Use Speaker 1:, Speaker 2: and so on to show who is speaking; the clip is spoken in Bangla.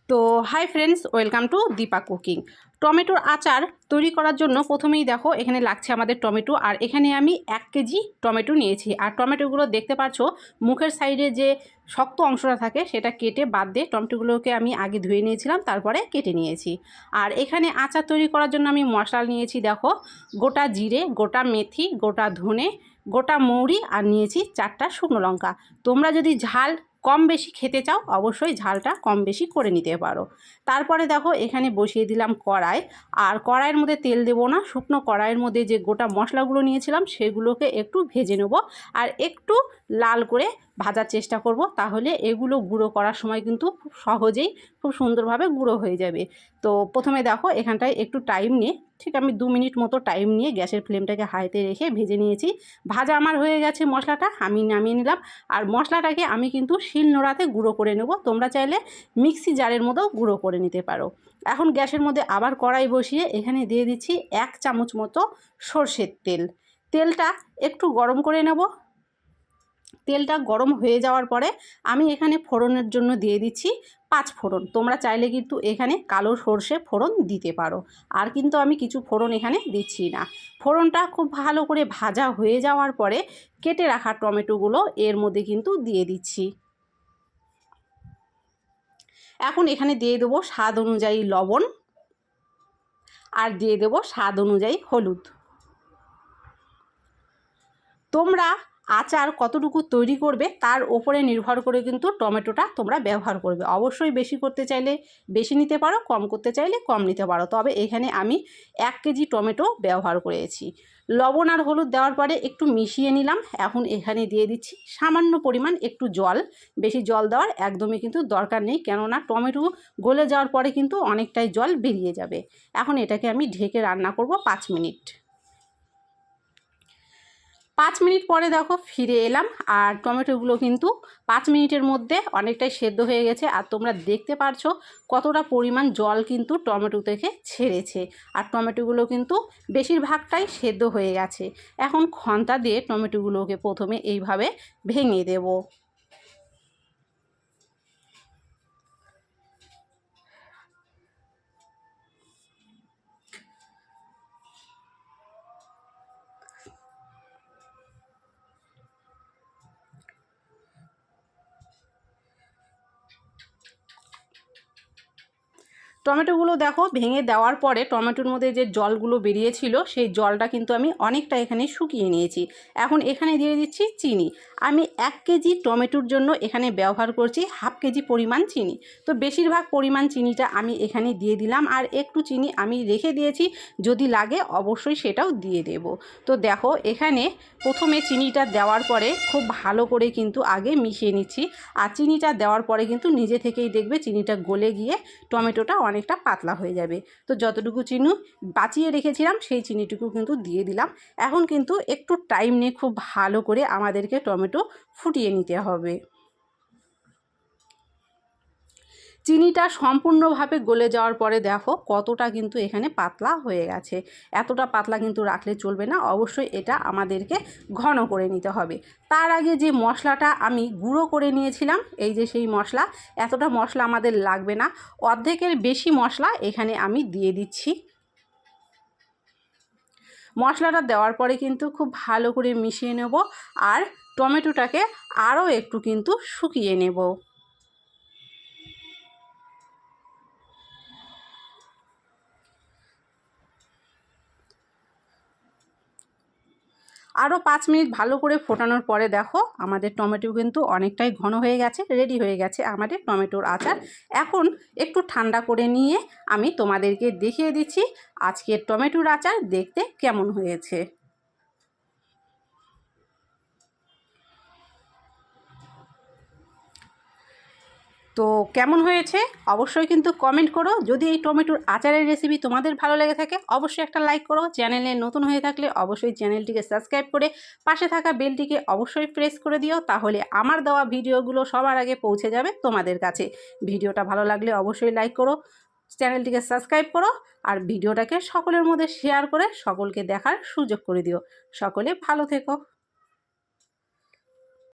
Speaker 1: তো hi friends, welcome to Deepa cooking. টমেটোর আচার তৈরি করার জন্য প্রথমেই দেখো এখানে লাগছে আমাদের টমেটো। আর এখানে আমি 1 কেজি টমেটো নিয়েছি। আর টমেটোগুলো দেখতে পাচ্ছ মুখের সাইডে যে শক্ত অংশটা থাকে সেটা কেটে বাদ দিয়ে টমেটোগুলোকে আমি আগে ধুয়ে নিয়েছিলাম, তারপরে কেটে নিয়েছি। আর এখানে আচার তৈরি করার জন্য আমি মশলা নিয়েছি, দেখো গোটা জিরে, গোটা মেথি, গোটা ধনে, গোটা মৌরি, আর নিয়েছি 4টা শুকনো লঙ্কা। তোমরা যদি ঝাল কম বেশি খেতে চাও অবশ্যই ঝালটা কম বেশি করে নিতে পারো। তারপরে দেখো এখানে বসিয়ে দিলাম কড়াই। আর কড়াইয়ের মধ্যে তেল দেবো না, শুকনো কড়াইয়ের মধ্যে যে গোটা মশলাগুলো নিয়েছিলাম সেগুলোকে একটু ভেজে নেব। আর একটু লাল করে ভাজার চেষ্টা করব, তাহলে এগুলো গুঁড়ো করার সময় কিন্তু খুব সহজেই খুব সুন্দরভাবে গুঁড়ো হয়ে যাবে। তো প্রথমে দেখো এখানটায় একটু টাইম নিয়ে, ঠিক আমি 2 মিনিট মতো টাইম নিয়ে গ্যাসের ফ্লেমটাকে হাইতে রেখে ভেজে নিয়েছি। ভাজা আমার হয়ে গেছে মশলাটা, আমি নামিয়ে নিলাম। আর মশলাটাকে আমি কিন্তু শিলনোড়াতে গুঁড়ো করে নেব, তোমরা চাইলে মিক্সি জারের মতো গুঁড়ো করে নিতে পারো। এখন গ্যাসের মধ্যে আবার কড়াই বসিয়ে এখানে দিয়ে দিচ্ছি 1 চামচ মতো সর্ষের তেল। তেলটা একটু গরম করে নেব। তেলটা গরম হয়ে যাওয়ার পরে আমি এখানে ফোড়নের জন্য দিয়ে দিচ্ছি 5 ফোড়ন। তোমরা চাইলে কিন্তু এখানে কালো সর্ষে ফোড়ন দিতে পারো, আর কিন্তু আমি কিছু ফোড়ন এখানে দিচ্ছি না। ফোড়নটা খুব ভালো করে ভাজা হয়ে যাওয়ার পরে কেটে রাখা টমেটোগুলো এর মধ্যে কিন্তু দিয়ে দিচ্ছি। এখন এখানে দিয়ে দেবো স্বাদ অনুযায়ী লবণ, আর দিয়ে দেবো স্বাদ অনুযায়ী হলুদ। তোমরা আচার কতটুকু তৈরি করবে তার ওপরে নির্ভর করে কিন্তু টমেটোটা তোমরা ব্যবহার করবে। অবশ্যই বেশি করতে চাইলে বেশি নিতে পারো, কম করতে চাইলে কম নিতে পারো। তবে এখানে আমি 1 কেজি টমেটো ব্যবহার করেছি। লবণ আর হলুদ দেওয়ার পরে একটু মিশিয়ে নিলাম। এখন এখানে দিয়ে দিচ্ছি সামান্য পরিমাণ একটু জল। বেশি জল দেওয়ার একদমই কিন্তু দরকার নেই, কেননা টমেটো গলে যাওয়ার পরে কিন্তু অনেকটাই জল বেরিয়ে যাবে। এখন এটাকে আমি ঢেকে রান্না করব 5 মিনিট। 5 মিনিট পরে দেখো ফিরে এলাম, আর টমেটোগুলো কিন্তু 5 মিনিটের মধ্যে অনেকটাই সেদ্ধ হয়ে গেছে। আর তোমরা দেখতে পারছো কতটা পরিমাণ জল কিন্তু টমেটো থেকে ছেড়েছে। আর টমেটোগুলো কিন্তু বেশিরভাগটাই সেদ্ধ হয়ে গেছে। এখন খন্তা দিয়ে টমেটোগুলোকে প্রথমে এইভাবে ভেঙে দেবো। টমেটোগুলো দেখো ভেঙে দেওয়ার পরে টমেটোর মধ্যে যে জলগুলো বেরিয়েছিল সেই জলটা কিন্তু আমি অনেকটা এখানে শুকিয়ে নিয়েছি। এখন এখানে দিয়ে দিচ্ছি চিনি। আমি 1 কেজি টমেটোর জন্য এখানে ব্যবহার করছি হাফ কেজি পরিমাণ চিনি। তো বেশিরভাগ পরিমাণ চিনিটা আমি এখানে দিয়ে দিলাম, আর একটু চিনি আমি রেখে দিয়েছি, যদি লাগে অবশ্যই সেটাও দিয়ে দেব। তো দেখো এখানে প্রথমে চিনিটা দেওয়ার পরে খুব ভালো করে কিন্তু আগে মিশিয়ে নিচ্ছি। আর চিনিটা দেওয়ার পরে কিন্তু নিজে থেকেই দেখবে চিনিটা গলে গিয়ে টমেটোটা অনেকটা পাতলা হয়ে যাবে। তো যতটুকু চিনি বাঁচিয়ে রেখেছিলাম সেই চিনিটুকু কিন্তু দিয়ে দিলাম। এখন কিন্তু একটু টাইম নিয়ে খুব ভালো করে আমাদেরকে টমেটো ফুটিয়ে নিতে হবে। চিনিটা সম্পূর্ণভাবে গলে যাওয়ার পরে দেখো কতটা কিন্তু এখানে পাতলা হয়ে গেছে। এতটা পাতলা কিন্তু রাখলে চলবে না, অবশ্যই এটা আমাদেরকে ঘন করে নিতে হবে। তার আগে যে মশলাটা আমি গুঁড়ো করে নিয়েছিলাম, এই যে সেই মশলা, এতটা মশলা আমাদের লাগবে না, অর্ধেকের বেশি মশলা এখানে আমি দিয়ে দিচ্ছি। মশলাটা দেওয়ার পরে কিন্তু খুব ভালো করে মিশিয়ে নেব, আর টমেটোটাকে আরও একটু কিন্তু শুকিয়ে নেব। আরও 5 মিনিট ভালো করে ফোটানোর পরে দেখো আমাদের টমেটো কিন্তু অনেকটাই ঘন হয়ে গেছে, রেডি হয়ে গেছে আমাদের টমেটোর আচার। এখন একটু ঠান্ডা করে নিয়ে আমি তোমাদেরকে দেখিয়ে দিচ্ছি আজকের টমেটোর আচার দেখতে কেমন হয়েছে। তো কেমন হয়েছে অবশ্যই কিন্তু কমেন্ট করো। যদি এই টমেটোর আচারের রেসিপি তোমাদের ভালো লেগে থাকে অবশ্যই একটা লাইক করো। চ্যানেলে নতুন হয়ে থাকলে অবশ্যই চ্যানেলটিকে সাবস্ক্রাইব করে পাশে থাকা বেলটিকে অবশ্যই প্রেস করে দিও, তাহলে আমার দেওয়া ভিডিওগুলো সবার আগে পৌঁছে যাবে তোমাদের কাছে। ভিডিওটা ভালো লাগলে অবশ্যই লাইক করো, চ্যানেলটিকে সাবস্ক্রাইব করো, আর ভিডিওটাকে সকলের মধ্যে শেয়ার করে সকলকে দেখার সুযোগ করে দিও। সকলে ভালো থেকো।